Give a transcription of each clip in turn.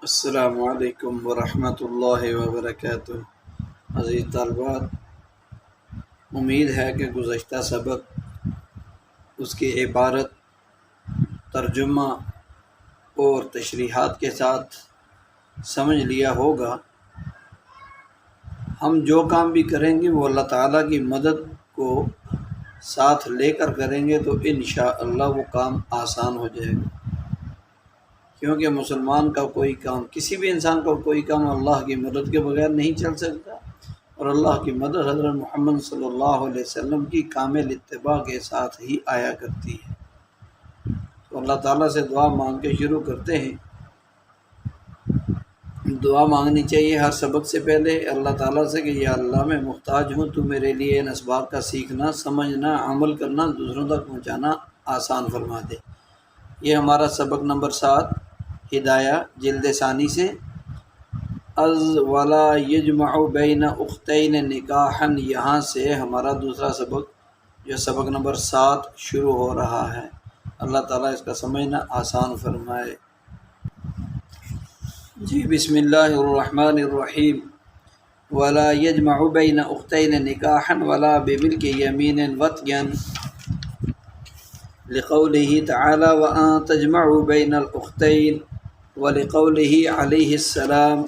السلام علیکم ورحمۃ اللہ وبرکاتہ۔ عزیز طالبات، امید ہے کہ گزشتہ سبق اس کی عبارت، ترجمہ اور تشریحات کے ساتھ سمجھ لیا ہوگا۔ ہم جو کام بھی کریں گے وہ اللہ تعالیٰ کی مدد کو ساتھ لے کر کریں گے تو انشاءاللہ وہ کام آسان ہو جائے گا، کیونکہ مسلمان کا کوئی کام، کسی بھی انسان کا کوئی کام اللہ کی مدد کے بغیر نہیں چل سکتا، اور اللہ کی مدد حضرت محمد صلی اللہ علیہ وسلم کی کامل اتباع کے ساتھ ہی آیا کرتی ہے۔ تو اللہ تعالیٰ سے دعا مانگ کے شروع کرتے ہیں۔ دعا مانگنی چاہیے ہر سبق سے پہلے اللہ تعالیٰ سے کہ یا اللہ میں محتاج ہوں، تو میرے لیے ان اسباب کا سیکھنا، سمجھنا، عمل کرنا، دوسروں تک پہنچانا آسان فرما دے۔ یہ ہمارا سبق نمبر 7 ہدایہ جلد ثانی سے از ولا یجمع بین اختین نکاحا، یہاں سے ہمارا دوسرا سبق جو سبق نمبر 7 شروع ہو رہا ہے۔ اللہ تعالیٰ اس کا سمجھنا آسان فرمائے۔ جی بسم اللہ الرحمن الرحیم۔ ولا یجمع بین اختین نکاحا ولا بملک یمین وطیا، لقوله تعالی وَأَن تَجْمَعُوا بَيْنَ الْأُخْتَيْنِ، وَلِقَوْلِهِ علیہ السلام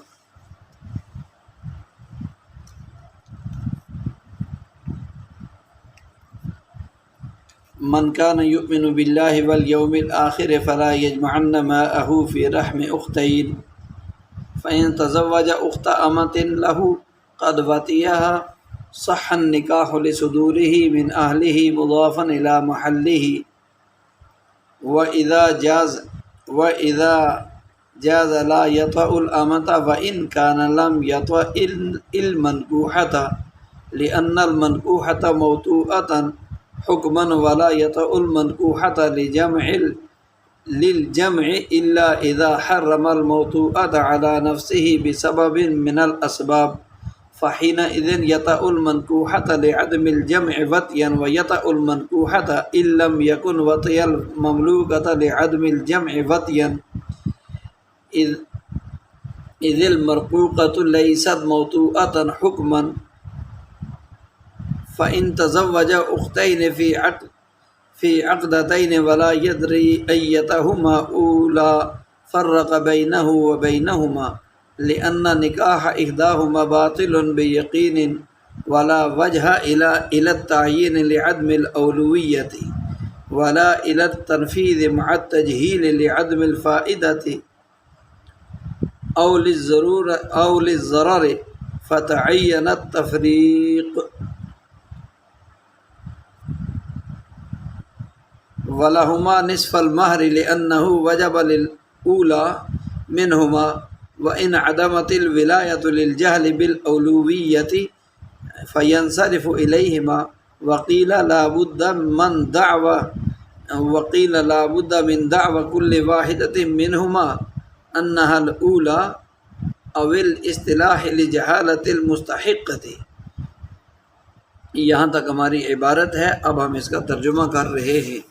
من كان يؤمن بالله واليوم الآخر فلا يجمعن ماءه في رحم أختين، فإن تزوج أخت أمة له قد وطئها صح النكاح لصدوره من أهله مضافا إلى محله، وَإِذَا جاز لا يطأ الأمة وإن كان لم يطأ المنكوحة، لأن المنكوحة موطوءة حكما ولا يطأ المنكوحة للجمع إلا إذا حرم الموطوءة على نفسه بسبب من الأسباب، فحينئذ يطأ المنكوحة لعدم الجمع وطئا، ويطأ المنكوحة إن لم يكن وطئ المملوكة لعدم الجمع وطئا، إذ المرقوقة ليست موطوءة حكما، فإن تزوج أختين في عقدتين ولا يدري أيتهما أولى فرق بينه وبينهما، لأن نكاح إحداهما باطل بيقين، ولا وجه إلى التعيين لعدم الأولوية، ولا إلى التنفيذ مع التجهيل لعدم الفائدة أو للضرر، فتعين التفريق، ولهما نصف المهر لأنه وجب للأولى منهما، وإن عدمت الولاية للجهل بالأولوية فينصرف إليهما، وقيل لا بد من دعوى كل واحدة منهما أنها الأولى أو الاصطلاح لجهالة المستحقة۔ یہاں تک ہماری عبارت ہے، اب ہم اس کا ترجمہ کر رہے ہیں۔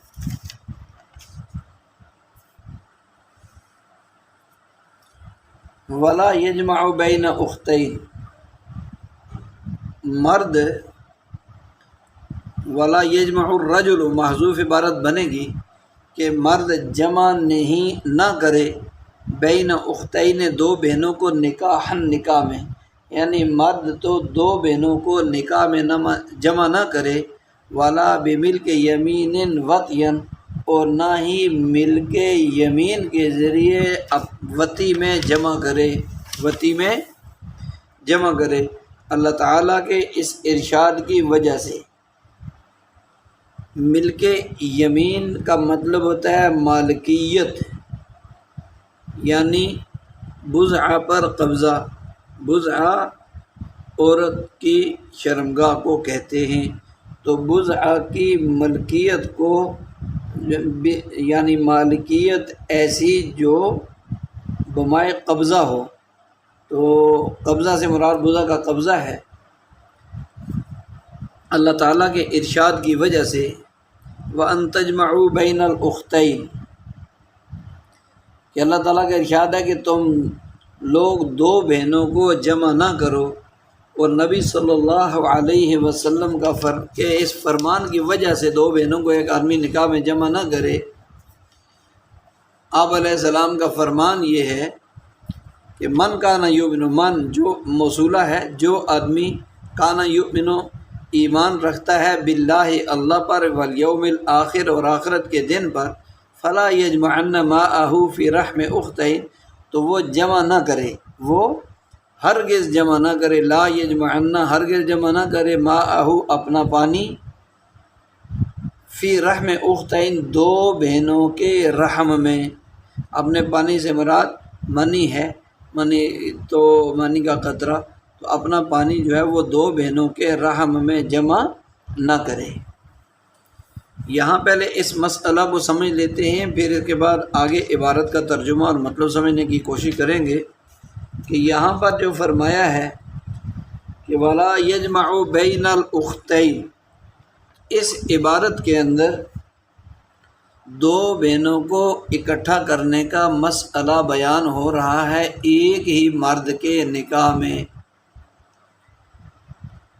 ولا یجمع بین اختین، مرد، ولا یجمع الرجل محذوف عبارت بنے گی کہ مرد جمع نہ کرے بین اختین، دو بہنوں کو نکاح میں، یعنی مرد تو دو بہنوں کو نکاح میں جمع نہ کرے، ولا بملک یمین وطیا، اور نہ ہی ملک یمین کے ذریعے وطی میں جمع کرے۔ اللہ تعالیٰ کے اس ارشاد کی وجہ سے، ملک یمین کا مطلب ہوتا ہے مالکیت، یعنی بضع پر قبضہ، بضع عورت کی شرمگاہ کو کہتے ہیں، تو بضع کی ملکیت کو، یعنی مالکیت ایسی جو بمائے قبضہ ہو، تو قبضہ سے مراد بضع کا قبضہ ہے۔ اللہ تعالیٰ کے ارشاد کی وجہ سے وَأَن تَجْمَعُوا بَيْنَ الْأُخْتَيْنِ، کہ اللہ تعالیٰ کا ارشاد ہے کہ تم لوگ دو بہنوں کو جمع نہ کرو، اور نبی صلی اللہ علیہ وسلم کے اس فرمان کی وجہ سے دو بہنوں کو ایک آدمی نکاح میں جمع نہ کرے۔ آپ علیہ السلام کا فرمان یہ ہے کہ من کانا یؤمن، من جو موصولہ ہے، جو آدمی کانا یؤمن ایمان رکھتا ہے باللہ اللہ پر، والیوم الآخر اور آخرت کے دن پر، فلا یجمعن معہ فی رحم اختین، تو وہ جمع نہ کرے، وہ ہرگز جمع نہ کرے، لا یجمعن ہرگز جمع نہ کرے، معہ اپنا پانی، فی رحم اختین دو بہنوں کے رحم میں۔ اپنے پانی سے مراد منی ہے، منی کا قطرہ، تو اپنا پانی جو ہے وہ دو بہنوں کے رحم میں جمع نہ کرے۔ یہاں پہلے اس مسئلہ کو سمجھ لیتے ہیں، پھر اس کے بعد آگے عبارت کا ترجمہ اور مطلب سمجھنے کی کوشش کریں گے کہ یہاں پر جو فرمایا ہے کہ وَلَا يَجْمَعُ بَيْنَ الْأُخْتَيْنِ، اس عبارت کے اندر دو بہنوں کو اکٹھا کرنے کا مسئلہ بیان ہو رہا ہے ایک ہی مرد کے نکاح میں۔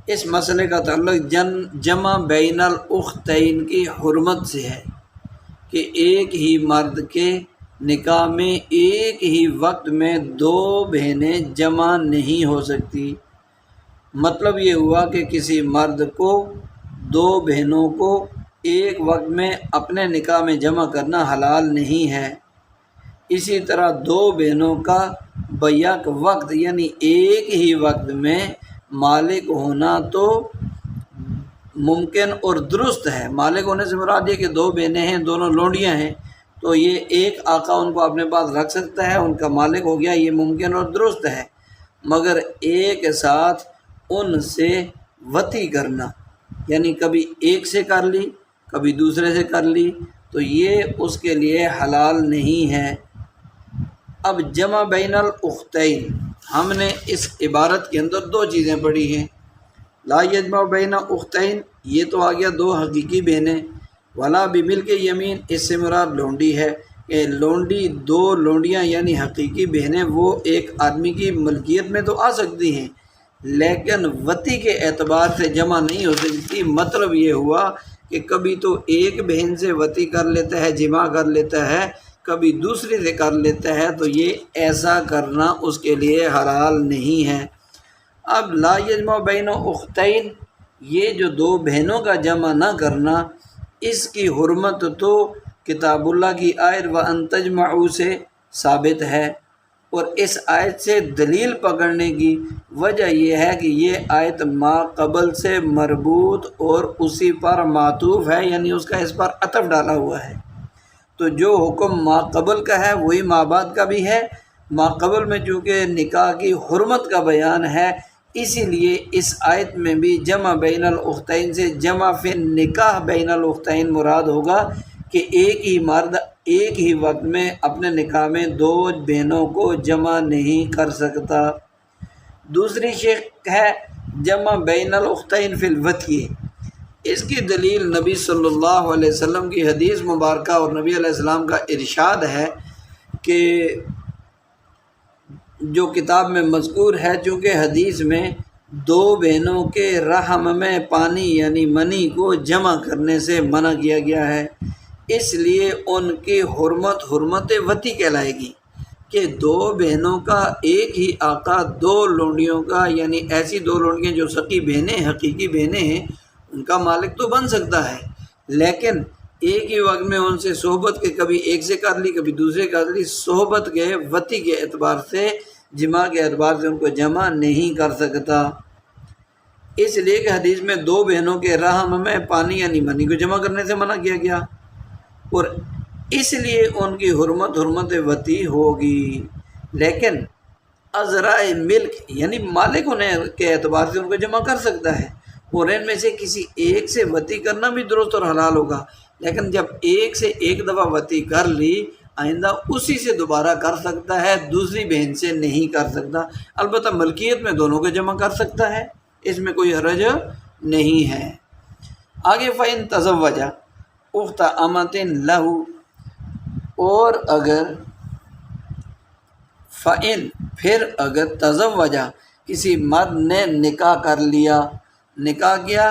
اس مسئلے کا تعلق جمع بین الاختین کی حرمت سے ہے کہ ایک ہی مرد کے نکاح میں ایک ہی وقت میں دو بہنیں جمع نہیں ہو سکتی۔ مطلب یہ ہوا کہ کسی مرد کو دو بہنوں کو ایک وقت میں اپنے نکاح میں جمع کرنا حلال نہیں ہے۔ اسی طرح دو بہنوں کا بیک وقت یعنی ایک ہی وقت میں مالک ہونا تو ممکن اور درست ہے۔ مالک ہونے سے مراد یہ کہ دو بہنیں ہیں، دونوں لونڈیاں ہیں، تو یہ ایک آقا ان کو اپنے پاس رکھ سکتا ہے، ان کا مالک ہو گیا، یہ ممکن اور درست ہے۔ مگر ایک ساتھ ان سے وطی کرنا، یعنی کبھی ایک سے کر لی کبھی دوسرے سے کر لی، تو یہ اس کے لیے حلال نہیں ہے۔ اب جمع بین الاختین، ہم نے اس عبارت کے اندر دو چیزیں پڑھی ہیں۔ لا یجمع بین اختین، یہ تو آ گیا دو حقیقی بہنیں، ولا بملک یمین، اس سے مراد لونڈی ہے کہ لونڈی دو لونڈیاں یعنی حقیقی بہنیں وہ ایک آدمی کی ملکیت میں تو آ سکتی ہیں لیکن وطی کے اعتبار سے جمع نہیں ہو سکتی۔ مطلب یہ ہوا کہ کبھی تو ایک بہن سے وطی کر لیتا ہے، جمع کر لیتا ہے، کبھی دوسری سے کر لیتا ہے، تو یہ ایسا کرنا اس کے لیے حلال نہیں ہے۔ اب لا یجمع بین اختین، یہ جو دو بہنوں کا جمع نہ کرنا، اس کی حرمت تو کتاب اللہ کی آیت وَأَن تَجْمَعُوا سے ثابت ہے، اور اس آیت سے دلیل پکڑنے کی وجہ یہ ہے کہ یہ آیت ما قبل سے مربوط اور اسی پر معطوف ہے، یعنی اس کا اس پر عطف ڈالا ہوا ہے۔ تو جو حکم ما قبل کا ہے وہی ما بعد کا بھی ہے۔ ما قبل میں چونکہ نکاح کی حرمت کا بیان ہے، اسی لیے اس آیت میں بھی جمع بین الاختین سے جمع فی نکاح بین الاختین مراد ہوگا کہ ایک ہی مرد ایک ہی وقت میں اپنے نکاح میں دو بہنوں کو جمع نہیں کر سکتا۔ دوسری شق ہے جمع بین الاختین فی الوطی، اس کی دلیل نبی صلی اللہ علیہ وسلم کی حدیث مبارکہ اور نبی علیہ السلام کا ارشاد ہے کہ جو کتاب میں مذکور ہے، چونکہ حدیث میں دو بہنوں کے رحم میں پانی یعنی منی کو جمع کرنے سے منع کیا گیا ہے، اس لیے ان کی حرمت وطی کہلائے گی کہ دو بہنوں کا ایک ہی آقا دو لونڈیوں کا، یعنی ایسی دو لونڈیاں جو سکی بہنیں حقیقی بہنیں ہیں، ان کا مالک تو بن سکتا ہے، لیکن ایک ہی وقت میں ان سے صحبت کے کبھی ایک سے کر لی کبھی دوسرے کر لی، صحبت کے وطی کے اعتبار سے جمع کے اعتبار سے ان کو جمع نہیں کر سکتا، اس لیے کہ حدیث میں دو بہنوں کے رحم میں پانی یعنی منی کو جمع کرنے سے منع کیا گیا، اور اس لیے ان کی حرمت وطی ہوگی۔ لیکن ازرائے ملک یعنی مالک ہونے کے اعتبار سے ان کو جمع کر سکتا ہے، اور ان میں سے کسی ایک سے وطی کرنا بھی درست اور حلال ہوگا، لیکن جب ایک سے ایک دفعہ وطی کر لی آئندہ اسی سے دوبارہ کر سکتا ہے، دوسری بہن سے نہیں کر سکتا، البتہ ملکیت میں دونوں کو جمع کر سکتا ہے، اس میں کوئی حرج نہیں ہے۔ آگے فَإِن تَزَوَّجَ اخت امۃ لہ، اور اگر فَإِن پھر اگر تزوجہ کسی مرد نے نکاح کر لیا، نکاح کیا،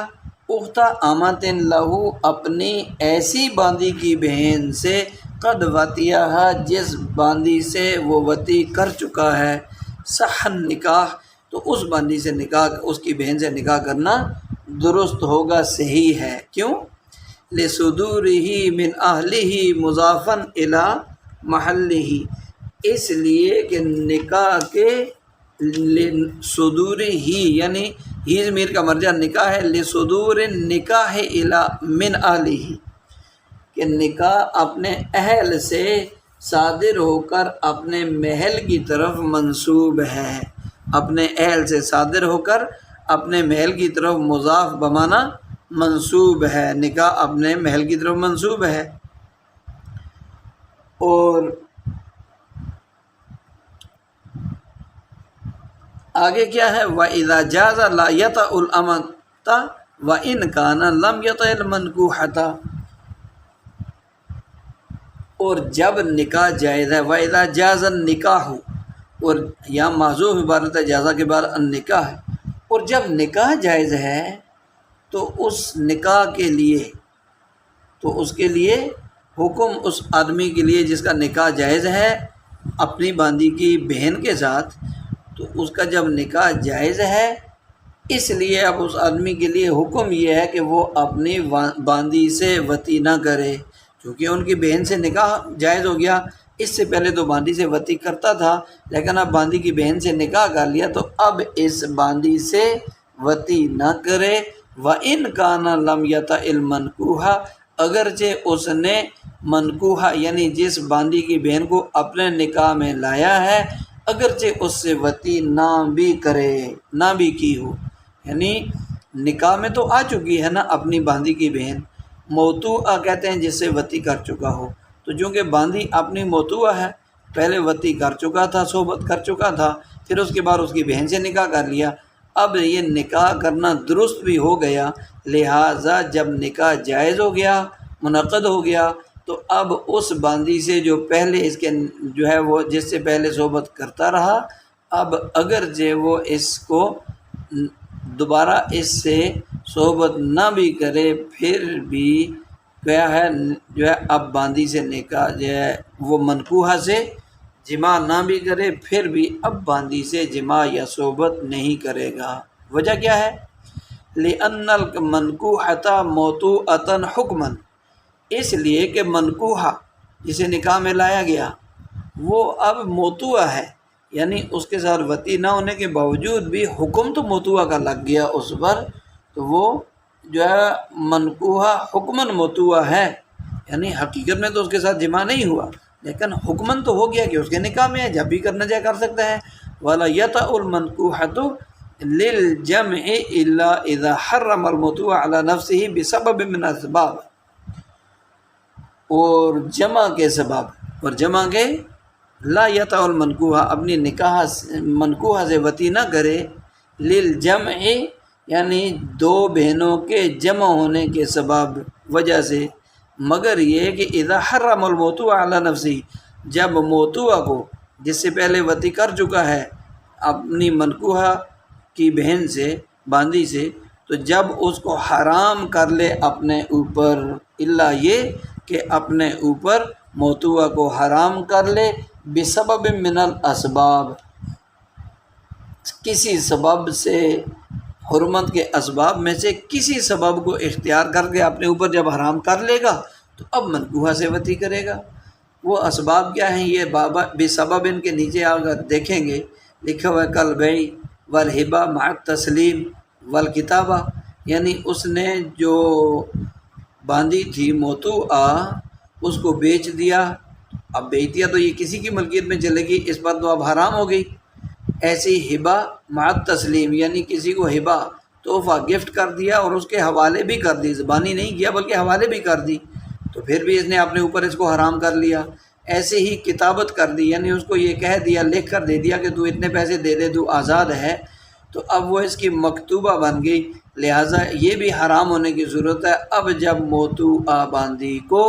اخت امۃ لہو اپنی ایسی باندی کی بہن سے، قد وطیہا جس باندی سے وہ وطی کر چکا ہے، صح نکاح تو اس باندی سے نکاح، اس کی بہن سے نکاح کرنا درست ہوگا، صحیح ہے۔ کیوں؟ لصدورہ من اہلہ مضافا الی محلہ، اس لیے کہ نکاح کے صدور ہی یعنی ہی ضمیر کا مرجع نکاح ہے، لصدور نکاح الی من اہلہ، کہ نکاح اپنے اہل سے صادر ہو کر اپنے محل کی طرف منسوب ہے، اپنے اہل سے صادر ہو کر اپنے محل کی طرف مضاف بمانا منسوب ہے، نکاح اپنے محل کی طرف منسوب ہے۔ اور آگے کیا ہے؟ وَإِذَا جَازَ لَا يَطَأُ الْأَمَةَ وَإِنْ كَانَ لَمْ يَطَأِ الْمَنْكُوحَةَ، اور جب نکاح جائز ہے، وَإِذَا جَازَ النِّكَاحُ، اور یہاں معذوف عبارت ہے، جازہ کے بعد النکاح ہے، اور جب نکاح جائز ہے تو اس نکاح کے لیے، تو اس کے لیے حکم اس آدمی کے لیے جس کا نکاح جائز ہے اپنی باندی کی بہن کے ساتھ، تو اس کا جب نکاح جائز ہے اس لیے اب اس آدمی کے لیے حکم یہ ہے کہ وہ اپنی باندی سے وطی نہ کرے، کیونکہ ان کی بہن سے نکاح جائز ہو گیا۔ اس سے پہلے تو باندی سے وطی کرتا تھا، لیکن اب باندی کی بہن سے نکاح کر لیا تو اب اس باندی سے وطی نہ کرے۔ وَإِنْ كَانَ لَمْ يَطَأِ الْمَنْكُوحَ، اگرچہ اس نے منکوحہ یعنی جس باندی کی بہن کو اپنے نکاح میں لایا ہے، اگرچہ اس سے وطی نہ بھی کرے، نہ بھی کی ہو، یعنی نکاح میں تو آ چکی ہے نا اپنی باندی کی بہن، موتوعہ کہتے ہیں جس سے وطی کر چکا ہو، تو چونکہ باندی اپنی موتوعہ ہے، پہلے وطی کر چکا تھا، صحبت کر چکا تھا، پھر اس کے بعد اس کی بہن سے نکاح کر لیا، اب یہ نکاح کرنا درست بھی ہو گیا، لہٰذا جب نکاح جائز ہو گیا، منعقد ہو گیا، تو اب اس باندی سے جو پہلے اس کے جو ہے وہ جس سے پہلے صحبت کرتا رہا، اب اگرچہ وہ اس کو دوبارہ اس سے صحبت نہ بھی کرے، پھر بھی کیا ہے جو ہے اب باندی سے نکاح جو ہے وہ منکوحہ سے جماع نہ بھی کرے، پھر بھی اب باندی سے جماع یا صحبت نہیں کرے گا۔ وجہ کیا ہے؟ لِأَنَّ الْمَنْكُوحَةَ مَوْطُوءَةً حُکْمًا، اس لیے کہ منکوحہ جسے نکاح میں لایا گیا وہ اب موتوعہ ہے، یعنی اس کے ساتھ وطی نہ ہونے کے باوجود بھی حکم تو موتوعہ کا لگ گیا اس پر، تو وہ جو ہے منکوحہ حکماً موتوعہ ہے، یعنی حقیقت میں تو اس کے ساتھ جماع نہیں ہوا لیکن حکماً تو ہو گیا کہ اس کے نکاح میں ہے، جب بھی کرنا چاہے کر سکتا ہے۔ وَلَا يَطَأُ الْمَنْكُوحَةُ لِلْجَمْعِ إِلَّا إِذَا حَرَّمَ الْمَوْطُوعَ عَلَى نَفْسِهِ بِسَبَبٍ مِّنَ الْأَسْبَابِ، اور جمع کے سبب، اور جمع کے لا يَطَأُ الْمَنْكُوحَ اپنی منکوحہ سے وطی نہ کرے، لِلْجَمْعِ یعنی دو بہنوں کے جمع ہونے کے سبب وجہ سے، مگر یہ کہ اذا حرم الموتوع علی نفسی، جب موتوع کو جس سے پہلے وطی کر چکا ہے اپنی منکوحہ کی بہن سے، باندی سے، تو جب اس کو حرام کر لے اپنے اوپر، الا یہ کہ اپنے اوپر موتوع کو حرام کر لے، بسبب من الاسباب، کسی سبب سے، حرمت کے اسباب میں سے کسی سبب کو اختیار کر کے اپنے اوپر جب حرام کر لے گا تو اب منکوحہ سے وطی کرے گا۔ وہ اسباب کیا ہیں؟ یہ بابا بسبب ان کے نیچے اگر دیکھیں گے لکھا ہوا ہے کل بیع والہبہ مع التسلیم والکتابہ، یعنی اس نے جو باندھی تھی موتوعہ اس کو بیچ دیا، اب بیچ دیا تو یہ کسی کی ملکیت میں چلے گی، اس پر تو اب حرام ہو گئی۔ ایسی ہبہ مع التسلیم یعنی کسی کو ہبہ تحفہ گفٹ کر دیا اور اس کے حوالے بھی کر دی، زبانی نہیں کیا بلکہ حوالے بھی کر دی، تو پھر بھی اس نے اپنے اوپر اس کو حرام کر لیا۔ ایسے ہی کتابت کر دی، یعنی اس کو یہ کہہ دیا، لکھ کر دے دیا کہ تو اتنے پیسے دے دے، تو آزاد ہے، تو اب وہ اس کی مکتوبہ بن گئی، لہٰذا یہ بھی حرام ہونے کی ضرورت ہے۔ اب جب موتوعہ باندی کو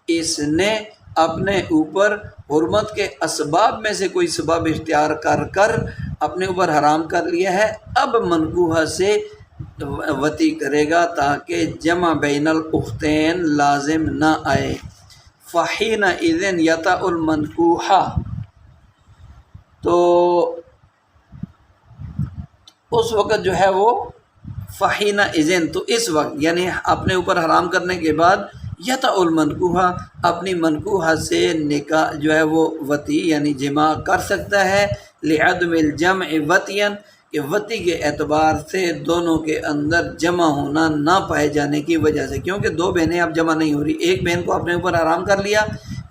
اس نے اپنے اوپر حرمت کے اسباب میں سے کوئی سبب اختیار کر کر اپنے اوپر حرام کر لیا ہے، اب منکوحہ سے وطی کرے گا تاکہ جمع بین الاختین لازم نہ آئے۔ فحین اذن یطأ المنکوحہ، تو اس وقت جو ہے وہ فحین اذن، تو اس وقت یعنی اپنے اوپر حرام کرنے کے بعد یطأ المنکوحہ، اپنی منکوحہ سے نکاح جو ہے وہ وطی یعنی جماع کر سکتا ہے، لعدم الجمع وطیا، کہ وطی کے اعتبار سے دونوں کے اندر جمع ہونا نہ پائے جانے کی وجہ سے، کیونکہ دو بہنیں اب جمع نہیں ہو رہی، ایک بہن کو اپنے اوپر حرام کر لیا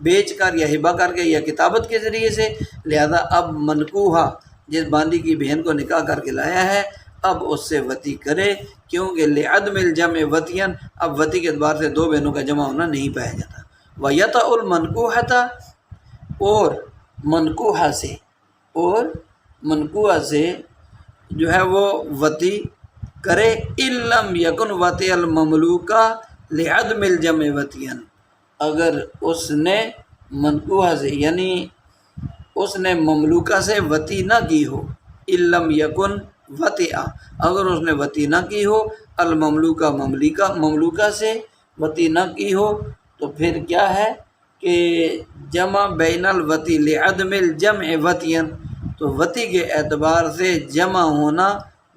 بیچ کر یا ہبہ کر کے یا کتابت کے ذریعے سے، لہذا اب منکوحہ جس باندی کی بہن کو نکاح کر کے لایا ہے اب اس سے وطی کرے، کیونکہ لعدم الجمع وطیا، اب وطی کے اعتبار سے دو بہنوں کا جمع ہونا نہیں پایا جاتا۔ وَيَطأ الْمَنْكُوحَةَ، اور منکوحہ سے جو ہے وہ وطی کرے، إِن لَمْ يَكُنْ وَطِئَ الْمَمْلُوكَ لِعَدْمِ الْجَمْعِ وَطِئًا، اگر اس نے منکوحہ سے یعنی اس نے مملوکہ سے وطی نہ کی ہو، إِن لَمْ يَكُنْ وَطِئَ، اگر اس نے وطی نہ کی ہو، المملوکہ مملوکہ سے وطی نہ کی ہو، تو پھر کیا ہے کہ جمع بین الوطی لعدم الجمع وطیا، تو وطی کے اعتبار سے جمع ہونا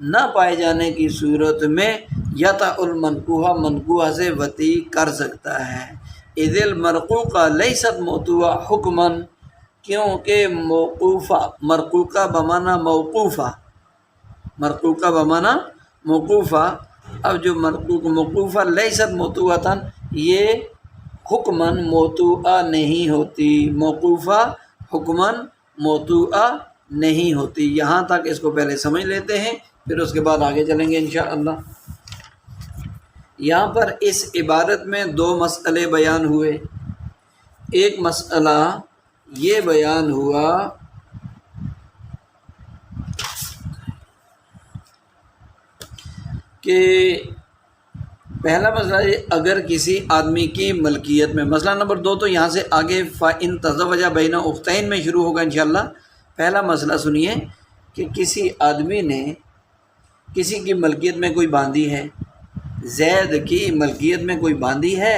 نہ پائے جانے کی صورت میں یطأ المنکوحہ منکوحہ سے وطی کر سکتا ہے۔ اذ المرقوقہ لیست موطوعہ حکما، کیونکہ موقوفہ، مرقوقہ بمعنی موقوفہ، مرقوقہ بمعنی موقوفہ، اب جو موقوفہ لیست موطوعۃ، یہ حکماً موطوعہ نہیں ہوتی، موقوفہ حکماً موطوعہ نہیں ہوتی۔ یہاں تک اس کو پہلے سمجھ لیتے ہیں، پھر اس کے بعد آگے چلیں گے انشاءاللہ۔ یہاں پر اس عبارت میں دو مسئلے بیان ہوئے۔ ایک مسئلہ یہ بیان ہوا کہ پہلا مسئلہ اگر کسی آدمی کی ملکیت میں، مسئلہ نمبر 2 تو یہاں سے آگے فَإِن تَزَوَّجَ بَيْنَ أُخْتَيْن میں شروع ہوگا انشاءاللہ۔ پہلا مسئلہ سنیے کہ کسی آدمی نے کسی کی ملکیت میں کوئی باندی ہے، زید کی ملکیت میں کوئی باندی ہے،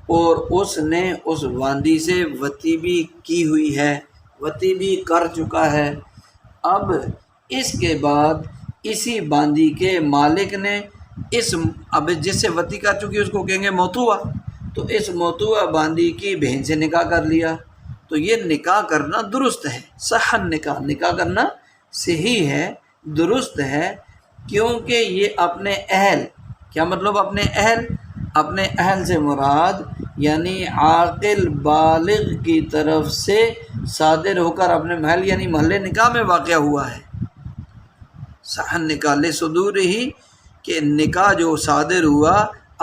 اور اس نے اس باندی سے وطی بھی کی ہوئی ہے، وطی بھی کر چکا ہے۔ اب اس کے بعد اسی باندی کے مالک نے اب جس سے وطی کر چکی اس کو کہیں گے موطوعہ، تو اس موطوعہ باندی کی بہن سے نکاح کر لیا، تو یہ نکاح کرنا درست ہے، صح نکاح کرنا صحیح ہے، درست ہے، کیونکہ یہ اپنے اہل، کیا مطلب اپنے اہل سے مراد یعنی عاقل بالغ کی طرف سے صادر ہو کر اپنے محل یعنی محل نکاح میں واقع ہوا ہے۔ صح نکاح لصدور ہی، کہ نکاح جو صادر ہوا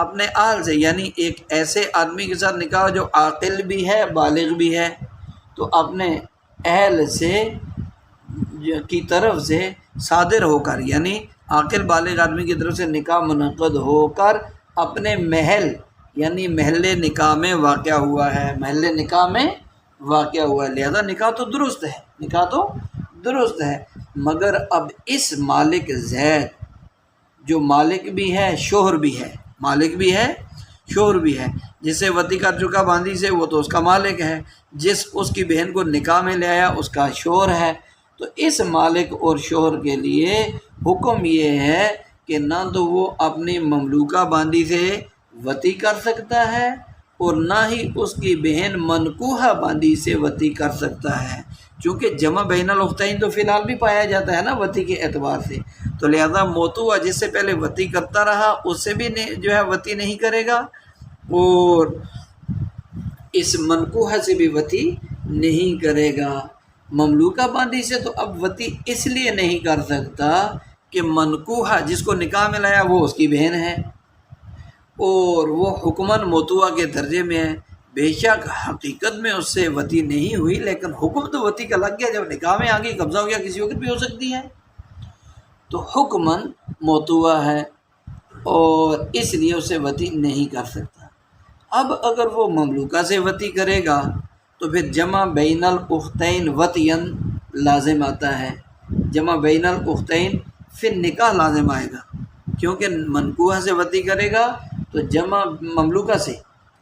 اپنے اہل سے، یعنی ایک ایسے آدمی کے ساتھ نکاح جو عاقل بھی ہے بالغ بھی ہے، تو اپنے اہل سے کی طرف سے صادر ہو کر یعنی عاقل بالغ آدمی کی طرف سے نکاح منعقد ہو کر اپنے محل یعنی محل نکاح میں واقع ہوا ہے، محل نکاح میں واقع ہوا ہے، لہذا نکاح تو درست ہے، نکاح تو درست ہے۔ مگر اب اس مالک زید جو مالک بھی ہے شوہر بھی ہے، مالک بھی ہے شوہر بھی ہے، جس سے وطی کر چکا باندی سے وہ تو اس کا مالک ہے، جس اس کی بہن کو نکاح میں لے آیا اس کا شوہر ہے، تو اس مالک اور شوہر کے لیے حکم یہ ہے کہ نہ تو وہ اپنی مملوکہ باندی سے وطی کر سکتا ہے اور نہ ہی اس کی بہن منکوحہ باندی سے وطی کر سکتا ہے، چونکہ جمع بین الاختین تو فی الحال بھی پایا جاتا ہے نا وطی کے اعتبار سے، تو لہذا موطوعہ جس سے پہلے وطی کرتا رہا اس سے بھی جو ہے وطی نہیں کرے گا، اور اس منکوحہ سے بھی وطی نہیں کرے گا۔ مملوکہ باندی سے تو اب وطی اس لیے نہیں کر سکتا کہ منکوحہ جس کو نکاح میں لایا وہ اس کی بہن ہے اور وہ حکماً موطوعہ کے درجے میں ہے، بے شک حقیقت میں اس سے وطی نہیں ہوئی لیکن حکم تو وطی کا لگ گیا، جب نکاح میں آگے قبضہ ہو گیا کسی وقت بھی ہو سکتی ہے، تو حکماً موطوعہ ہے اور اس لیے اسے وطی نہیں کر سکتا۔ اب اگر وہ مملوکہ سے وطی کرے گا تو پھر جمع بین الاختین وطین لازم آتا ہے، جمع بین الاختین پھر نکاح لازم آئے گا، کیونکہ منکوحہ سے وطی کرے گا تو جمع مملوکہ سے،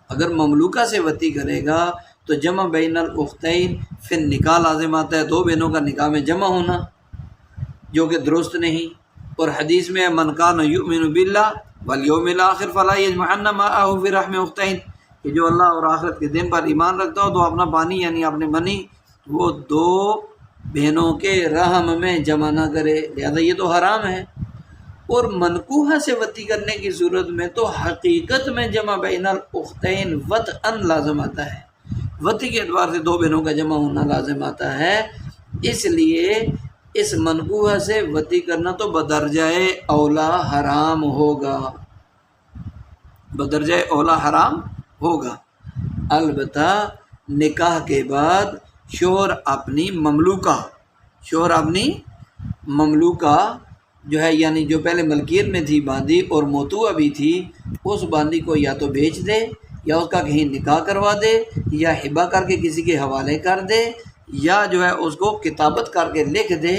اگر مملوکہ سے وطی کرے گا تو جمع بین الاختین پھر نکاح لازم آتا ہے، دو بہنوں کا نکاح میں جمع ہونا، جو کہ درست نہیں۔ اور حدیث میں من کان یؤمن باللہ والیوم الآخر فلا یجمعن معه فی رحم اختین، کہ جو اللہ اور آخرت کے دن پر ایمان رکھتا ہو تو اپنا پانی یعنی اپنے منی وہ دو بہنوں کے رحم میں جمع نہ کرے، لہذا یہ تو حرام ہے۔ اور منکوحہ سے وطی کرنے کی صورت میں تو حقیقت میں جمع بین الاختین وطئن لازم آتا ہے، وطی کے اعتبار سے دو بہنوں کا جمع ہونا لازم آتا ہے، اس لیے اس منکوحہ سے وطی کرنا تو بدرجہ اولا حرام ہوگا، بدرجہ اولا حرام ہوگا۔ البتہ نکاح کے بعد شوہر اپنی مملوکہ جو ہے، یعنی جو پہلے ملکیت میں تھی باندی اور موتوعہ بھی تھی، اس باندی کو یا تو بیچ دے یا اس کا کہیں نکاح کروا دے یا ہبہ کر کے کسی کے حوالے کر دے یا جو ہے اس کو کتابت کر کے لکھ دے،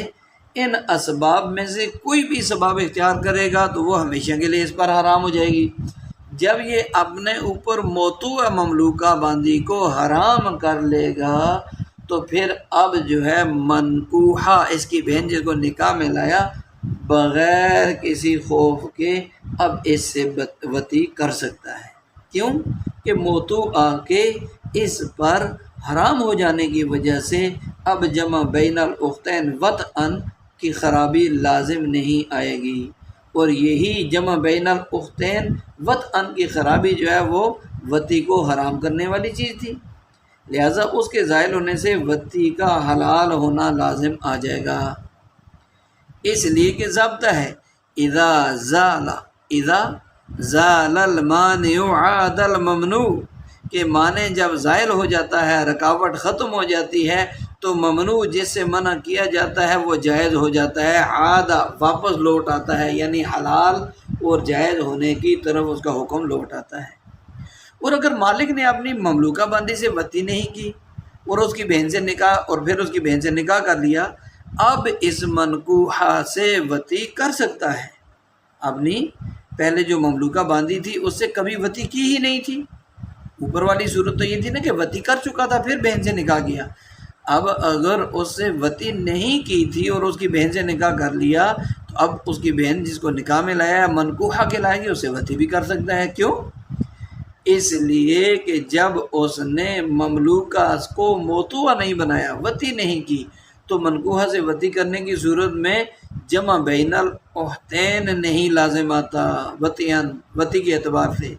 ان اسباب میں سے کوئی بھی سبب اختیار کرے گا تو وہ ہمیشہ کے لیے اس پر حرام ہو جائے گی۔ جب یہ اپنے اوپر موتوعہ مملوکہ باندی کو حرام کر لے گا تو پھر اب جو ہے منکوحہ اس کی بہن جس کو نکاح میں لایا بغیر کسی خوف کے اب اس سے وطی کر سکتا ہے، کیوں کہ موتوعہ کے اس پر حرام ہو جانے کی وجہ سے اب جمع بین الاختین وطئن کی خرابی لازم نہیں آئے گی، اور یہی جمع بین الاختین وطئن کی خرابی جو ہے وہ وطی کو حرام کرنے والی چیز تھی، لہٰذا اس کے زائل ہونے سے وطی کا حلال ہونا لازم آ جائے گا۔ اس لیے کہ ضابطہ ہے اذا زال المانع عاد الممنوع، کہ مانع جب زائل ہو جاتا ہے، رکاوٹ ختم ہو جاتی ہے تو ممنوع جس سے منع کیا جاتا ہے وہ جائز ہو جاتا ہے، عاد واپس لوٹ آتا ہے، یعنی حلال اور جائز ہونے کی طرف اس کا حکم لوٹ آتا ہے۔ اور اگر مالک نے اپنی مملوکہ باندی سے وطی نہیں کی اور اس کی بہن سے نکاح اور پھر اس کی بہن سے نکاح کر لیا، اب اس منکوحہ سے وطی کر سکتا ہے، اپنی پہلے جو مملوکہ باندی تھی اس سے کبھی وطی کی ہی نہیں تھی، اوپر والی صورت تو یہ تھی نا کہ وطی کر چکا تھا پھر بہن سے نکاح کیا، اب اگر اس سے وطی نہیں کی تھی اور اس کی بہن سے نکاح کر لیا تو اب اس کی بہن جس کو نکاح میں لایا ہے منکوحہ کے لائے گی، اس سے وطی بھی کر سکتا ہے۔ کیوں؟ اس لیے کہ جب اس نے مملوکہ کو موتوعہ نہیں بنایا، وطی نہیں کی، تو منکوحہ سے وطی کرنے کی صورت میں جمع بین الاختین نہیں لازم آتا وطی کے اعتبار سے،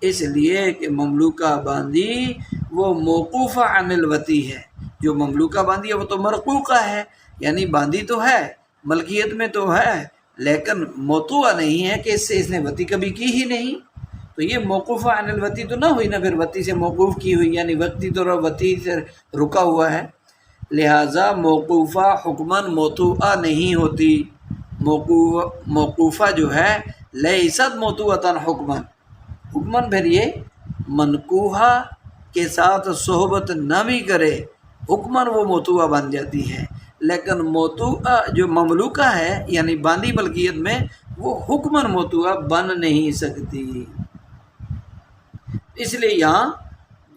اس لیے کہ مملوکہ باندی وہ موقوفہ عن الوطی ہے، جو مملوکہ باندی ہے وہ تو مرقوقہ ہے، یعنی باندی تو ہے، ملکیت میں تو ہے، لیکن موتوعہ نہیں ہے کہ اس سے اس نے وطی کبھی کی ہی نہیں، تو یہ موقوفہ عن الوطی تو نہ ہوئی نا، پھر وطی سے موقوف کی ہوئی، یعنی وطی سے رکا ہوا ہے، لہٰذا موقوفہ حکماً موتوعہ نہیں ہوتی، موقوفہ جو ہے لیست موتوعۃ حکماً پھر یہ منکوحہ کے ساتھ صحبت نہ بھی کرے حکماً وہ موتوعہ بن جاتی ہے، لیکن موتوعہ جو مملوکہ ہے یعنی باندی ملکیت میں وہ حکماً موتوعہ بن نہیں سکتی، اس لیے یہاں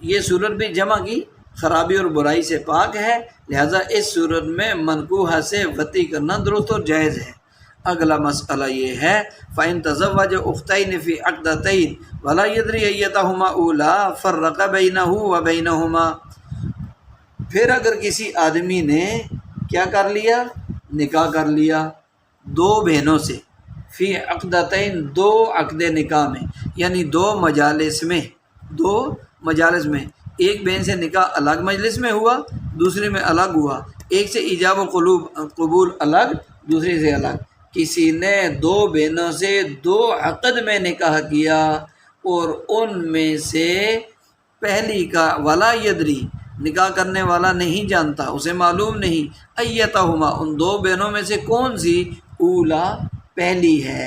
یہ صورت بھی جمع کی خرابی اور برائی سے پاک ہے، لہذا اس صورت میں منکوحہ سے وطی کرنا درست اور جائز ہے۔ اگلا مسئلہ یہ ہے فَإِن تَزَوَّجَ أُخْتَيْنِ فِي عَقْدَتَيْنِ وَلَا يَدْرِي أَيَّتَهُمَا أُولَىٰ فَرَّقَ بَيْنَهُ وَبَيْنَهُمَا، پھر اگر کسی آدمی نے کیا کر لیا، نکاح کر لیا دو بہنوں سے، فی عقدتین دو عقد نکاح میں، یعنی دو مجالس میں، ایک بہن سے نکاح الگ مجلس میں ہوا، دوسرے میں الگ ہوا، ایک سے ایجاب و قبول الگ، دوسرے سے الگ، کسی نے دو بہنوں سے دو عقد میں نکاح کیا اور ان میں سے پہلی کا ولا یدری نکاح کرنے والا نہیں جانتا، اسے معلوم نہیں، ایتہما ان دو بہنوں میں سے کون سی، اولا پہلی ہے،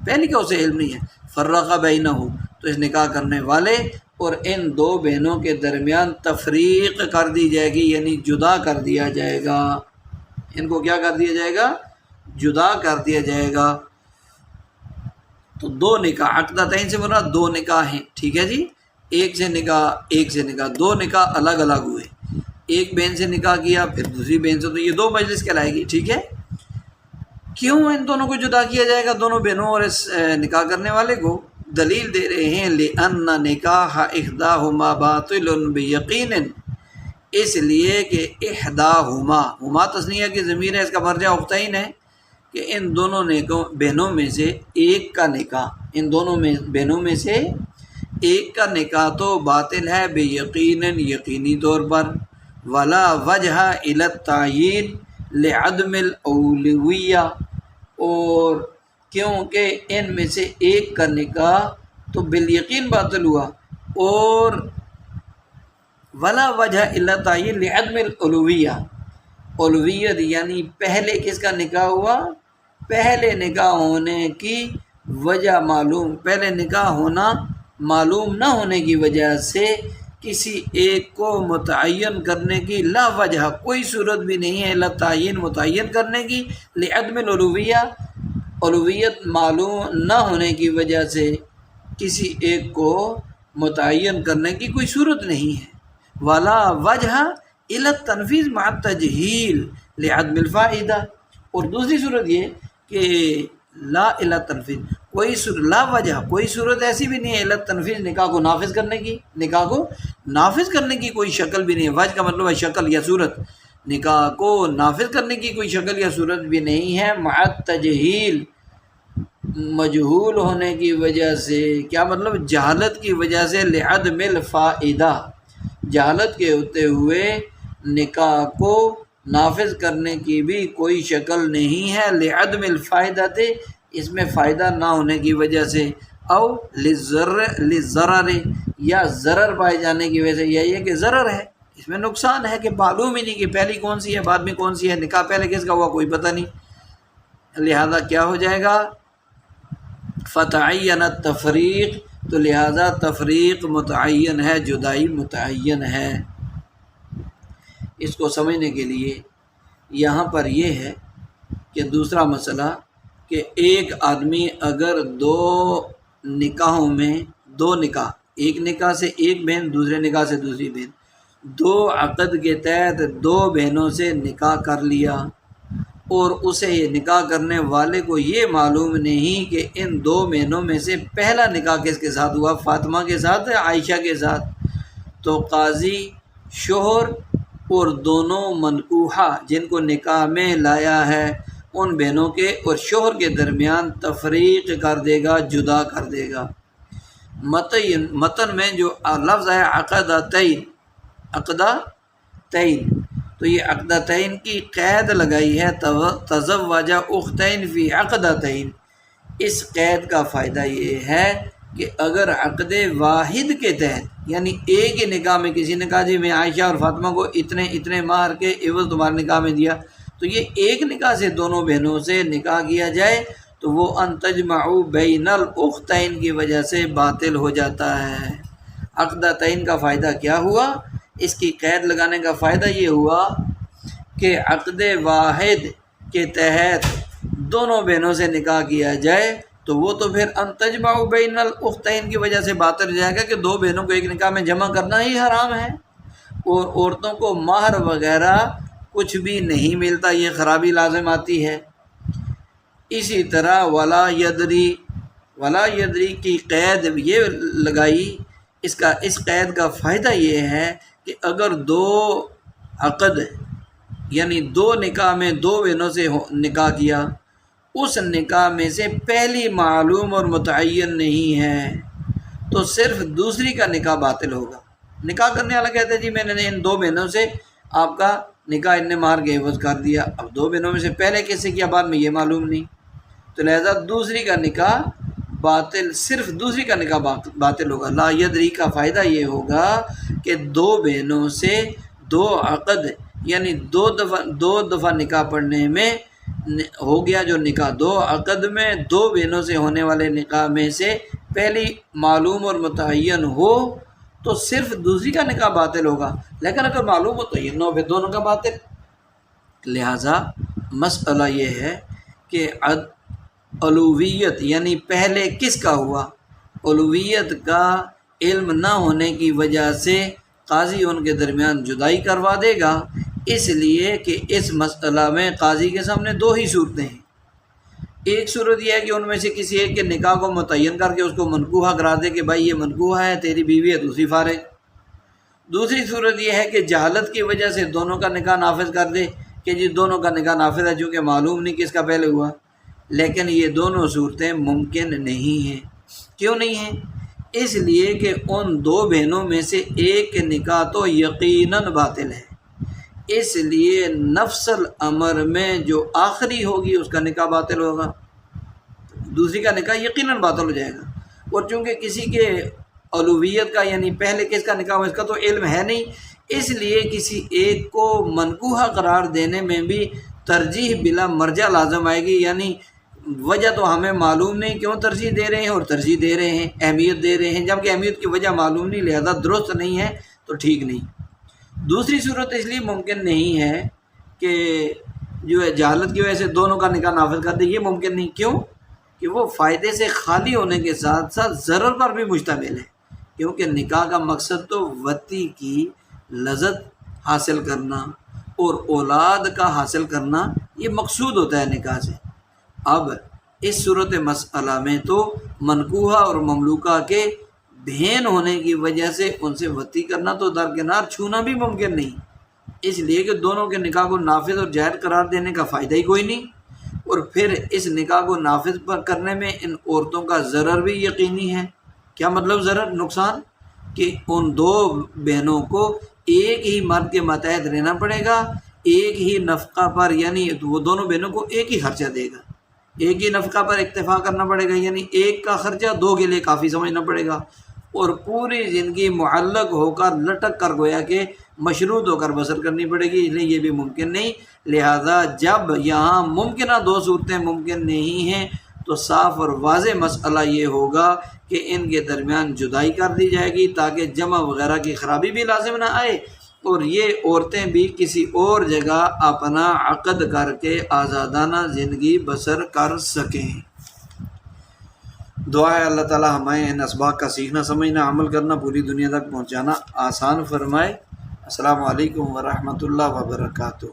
پہلی کا اسے علم نہیں ہے، فرق بینہ تو اس نکاح کرنے والے اور ان دو بہنوں کے درمیان تفریق کر دی جائے گی، یعنی جدا کر دیا جائے گا۔ ان کو کیا کر دیا جائے گا؟ جدا کر دیا جائے گا۔ تو دو نکاح، عقدتین سے مراد دو نکاح ہیں، ٹھیک ہے جی، ایک سے نکاح، دو نکاح الگ الگ ہوئے، ایک بہن سے نکاح کیا پھر دوسری بہن سے، تو یہ دو مجلس کہلائے گی، ٹھیک ہے۔ کیوں ان دونوں کو جدا کیا جائے گا، دونوں بہنوں اور اس نکاح کرنے والے کو؟ دلیل دے رہے ہیں لِأَنَّ نِکَاحَ إِحْدَاهُمَا بَاطِلٌ بِيَقِينٍ، اس لیے کہ ہما تثنیہ کی ضمیر ہے، اس کا مرجع اختین ہے، کہ ان دونوں بہنوں میں سے ایک کا نکاح، ان دونوں بہنوں میں سے ایک کا نکاح تو باطل ہے بِيَقِينٍ، یقینی طور پر، وَلَا وَجْهَ إِلَى التَّعْيِينِ لِعَدْمِ الْأَوْلِوِيَّةِ، اور کیونکہ ان میں سے ایک کا نکاح تو بالیقین باطل ہوا، اور ولا وجہ الا تعین لعدم الالویہ، الوہیت یعنی پہلے کس کا نکاح ہوا؟ پہلے نکاح ہونے کی وجہ معلوم، پہلے نکاح ہونا معلوم نہ ہونے کی وجہ سے کسی ایک کو متعین کرنے کی لا وجہ، کوئی صورت بھی نہیں ہے، الا تعین متعین کرنے کی، لعدم الالویہ الوہیت معلوم نہ ہونے کی وجہ سے کسی ایک کو متعین کرنے کی کوئی صورت نہیں ہے، ولا وجہ الی التنفیذ مع التجہیل لعدم الفائدہ، اور دوسری صورت یہ کہ لا الی التنفیذ، کوئی لا وجہ، کوئی صورت ایسی بھی نہیں ہے الی التنفیذ، نکاح کو نافذ کرنے کی، نکاح کو نافذ کرنے کی کوئی شکل بھی نہیں ہے، وجہ کا مطلب ہے شکل یا صورت، نکاح کو نافذ کرنے کی کوئی شکل یا صورت بھی نہیں ہے، مع التجہیل، مجہول ہونے کی وجہ سے، کیا مطلب؟ جہالت کی وجہ سے، لعدم الفائدہ، جہالت کے ہوتے ہوئے نکاح کو نافذ کرنے کی بھی کوئی شکل نہیں ہے، لعدم الفائدہ تھے، اس میں فائدہ نہ ہونے کی وجہ سے، او للضرر، یا ضرر پائے جانے کی وجہ سے، یہ کہ ضرر ہے، اس میں نقصان ہے کہ معلوم ہی نہیں کہ پہلی کون سی ہے بعد میں کون سی ہے، نکاح پہلے کس کا ہوا کوئی پتہ نہیں، لہذا کیا ہو جائے گا؟ فتعین التفریق، تو لہذا تفریق متعین ہے، جدائی متعین ہے۔ اس کو سمجھنے کے لیے یہاں پر یہ ہے کہ دوسرا مسئلہ کہ ایک آدمی اگر دو نکاحوں میں، دو نکاح، ایک نکاح سے ایک بہن، دوسرے نکاح سے دوسری بہن، دو عقد کے تحت دو بہنوں سے نکاح کر لیا، اور اسے یہ نکاح کرنے والے کو یہ معلوم نہیں کہ ان دو بہنوں میں سے پہلا نکاح کس کے ساتھ ہوا، فاطمہ کے ساتھ ہے عائشہ کے ساتھ، تو قاضی شوہر اور دونوں منکوحہ جن کو نکاح میں لایا ہے ان بہنوں کے اور شوہر کے درمیان تفریق کر دے گا، جدا کر دے گا۔ متن میں جو لفظ ہے عقدتین، عقدتین، تو یہ عقدتین کی قید لگائی ہے، تزوج اختین فی عقدتین، اس قید کا فائدہ یہ ہے کہ اگر عقد واحد کے تحت، یعنی ایک ہی نکاح میں کسی نے کہا جی میں عائشہ اور فاطمہ کو اتنے مہر کے عوض تمہارے نکاح میں دیا، تو یہ ایک نکاح سے دونوں بہنوں سے نکاح کیا جائے تو وہ ان تجمعوا بین الاختین کی وجہ سے باطل ہو جاتا ہے۔ عقدتین کا فائدہ کیا ہوا؟ اس کی قید لگانے کا فائدہ یہ ہوا کہ عقد واحد کے تحت دونوں بہنوں سے نکاح کیا جائے تو وہ تو پھر ان تجمعوا بین الاختین کی وجہ سے باطل ہو جائے گا کہ دو بہنوں کو ایک نکاح میں جمع کرنا ہی حرام ہے، اور عورتوں کو مہر وغیرہ کچھ بھی نہیں ملتا، یہ خرابی لازم آتی ہے۔ اسی طرح ولا یدری کی قید یہ لگائی، اس قید کا فائدہ یہ ہے کہ اگر دو عقد یعنی دو نکاح میں دو بہنوں سے نکاح کیا، اس نکاح میں سے پہلی معلوم اور متعین نہیں ہے تو صرف دوسری کا نکاح باطل ہوگا۔ نکاح کرنے والا کہتے ہیں جی میں نے ان دو بہنوں سے آپ کا نکاح اتنے مہر کے عوض کر دیا، اب دو بہنوں میں سے پہلے کیسے کیا بعد میں یہ معلوم نہیں، تو لہذا دوسری کا نکاح باطل، صرف دوسری کا نکاح باطل ہوگا۔ لا یدری کا فائدہ یہ ہوگا کہ دو بہنوں سے دو عقد یعنی دو دفعہ نکاح پڑھنے میں ہو گیا جو نکاح، دو عقد میں دو بہنوں سے ہونے والے نکاح میں سے پہلی معلوم اور متعین ہو تو صرف دوسری کا نکاح باطل ہوگا، لیکن اگر معلوم ہو تو یہ نو پھر دونوں کا باطل۔ لہٰذا مسئلہ یہ ہے کہ الوہیت یعنی پہلے کس کا ہوا، الوہیت کا علم نہ ہونے کی وجہ سے قاضی ان کے درمیان جدائی کروا دے گا، اس لیے کہ اس مسئلہ میں قاضی کے سامنے دو ہی صورتیں ہیں۔ ایک صورت یہ ہے کہ ان میں سے کسی ایک کے نکاح کو متعین کر کے اس کو منکوحہ کرا دے کہ بھائی یہ منکوحہ ہے، تیری بیوی ہے، دوسری فارغ۔ دوسری صورت یہ ہے کہ جہالت کی وجہ سے دونوں کا نکاح نافذ کر دے کہ جی دونوں کا نکاح نافذ ہے، چونکہ معلوم نہیں کس کا پہلے ہوا۔ لیکن یہ دونوں صورتیں ممکن نہیں ہیں۔ کیوں نہیں ہیں؟ اس لیے کہ ان دو بہنوں میں سے ایک کے نکاح تو یقیناً باطل ہے، اس لیے نفس الامر میں جو آخری ہوگی اس کا نکاح باطل ہوگا، دوسری کا نکاح یقیناً باطل ہو جائے گا۔ اور چونکہ کسی کے الوہیت کا یعنی پہلے کس کا نکاح ہو اس کا تو علم ہے نہیں، اس لیے کسی ایک کو منکوحہ قرار دینے میں بھی ترجیح بلا مرجع لازم آئے گی، یعنی وجہ تو ہمیں معلوم نہیں کیوں ترجیح دے رہے ہیں، اور ترجیح دے رہے ہیں، اہمیت دے رہے ہیں، جبکہ اہمیت کی وجہ معلوم نہیں، لہذا درست نہیں ہے تو ٹھیک نہیں۔ دوسری صورت اس لیے ممکن نہیں ہے کہ جو ہے جہالت کی وجہ سے دونوں کا نکاح نافذ کر دے، یہ ممکن نہیں۔ کیوں؟ کہ وہ فائدے سے خالی ہونے کے ساتھ ساتھ ضرر پر بھی مشتمل ہے، کیونکہ نکاح کا مقصد تو وطی کی لذت حاصل کرنا اور اولاد کا حاصل کرنا، یہ مقصود ہوتا ہے نکاح سے۔ اب اس صورت مسئلہ میں تو منکوحہ اور مملوکہ کے بہن ہونے کی وجہ سے ان سے وطی کرنا تو درکنار چھونا بھی ممکن نہیں، اس لیے کہ دونوں کے نکاح کو نافذ اور جائز قرار دینے کا فائدہ ہی کوئی نہیں، اور پھر اس نکاح کو نافذ کرنے میں ان عورتوں کا ضرر بھی یقینی ہے۔ کیا مطلب ضرر؟ نقصان، کہ ان دو بہنوں کو ایک ہی مرد کے ماتحت رہنا پڑے گا، ایک ہی نفقہ پر، یعنی وہ دونوں بہنوں کو ایک ہی خرچہ دے گا، ایک ہی نفقہ پر اکتفا کرنا پڑے گا، یعنی ایک کا خرچہ دو کے لیے کافی سمجھنا پڑے گا، اور پوری زندگی معلق ہو کر لٹک کر گویا کہ مشروط ہو کر بسر کرنی پڑے گی، اس لیے یہ بھی ممکن نہیں۔ لہذا جب یہاں ممکنہ دو صورتیں ممکن نہیں ہیں تو صاف اور واضح مسئلہ یہ ہوگا کہ ان کے درمیان جدائی کر دی جائے گی تاکہ جمع وغیرہ کی خرابی بھی لازم نہ آئے، اور یہ عورتیں بھی کسی اور جگہ اپنا عقد کر کے آزادانہ زندگی بسر کر سکیں۔ دعا ہے اللہ تعالی ہمیں ان اسباق کا سیکھنا، سمجھنا، عمل کرنا، پوری دنیا تک پہنچانا آسان فرمائے۔ السلام علیکم ورحمۃ اللہ وبرکاتہ۔